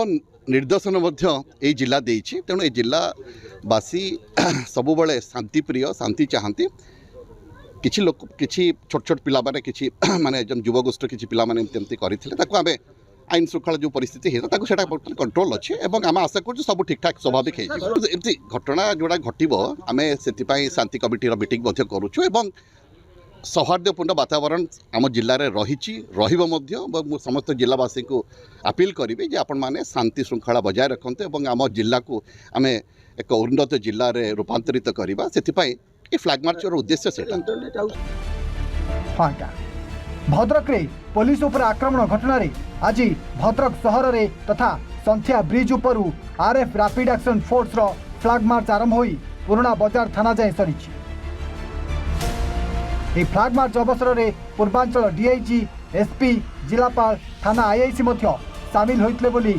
निर्देशन ये जिला देछि तेणु ए जिलावासी सबुबले शांतिप्रिय शांति चाहती किछि लोक किछि छोट छोट पिला माने किछि माने जन युवगोष्ठी किछि पिला माने एमती करथिले ताको आमे आईन श्रृंखला जो परिस्थिति है ताको सेटा कंट्रोल अच्छे और आम आशा कर सब ठीक ठाक स्वाभाविक एमती घटना जोड़ा घटब आम से शांति कमिटी मीटिंग करुँ सौहार्दपूर्ण वातावरण आम जिले में रही समस्त जिलावासी को अपील करी जे आपण मैंने शांति श्रृंखला बजाय रखते और आम जिला को आम एक उन्नत जिले में रूपांतरित करवा से फ्लैग मार्च उद्देश्य से भद्रक रे पुलिस उपर आक्रमण घटना रे आज भद्रक सहर रे तथा संथिया ब्रिज उपरू आरएफ रैपिड एक्शन फोर्स रो फ्लैग मार्च आरंभ होई पुराना बाजार थाना जाए सरी फ्लैग मार्च अवसर में पूर्वांचल डीआईजी एसपी जिलापाल थाना आईआईसी सामिल होइतले बोली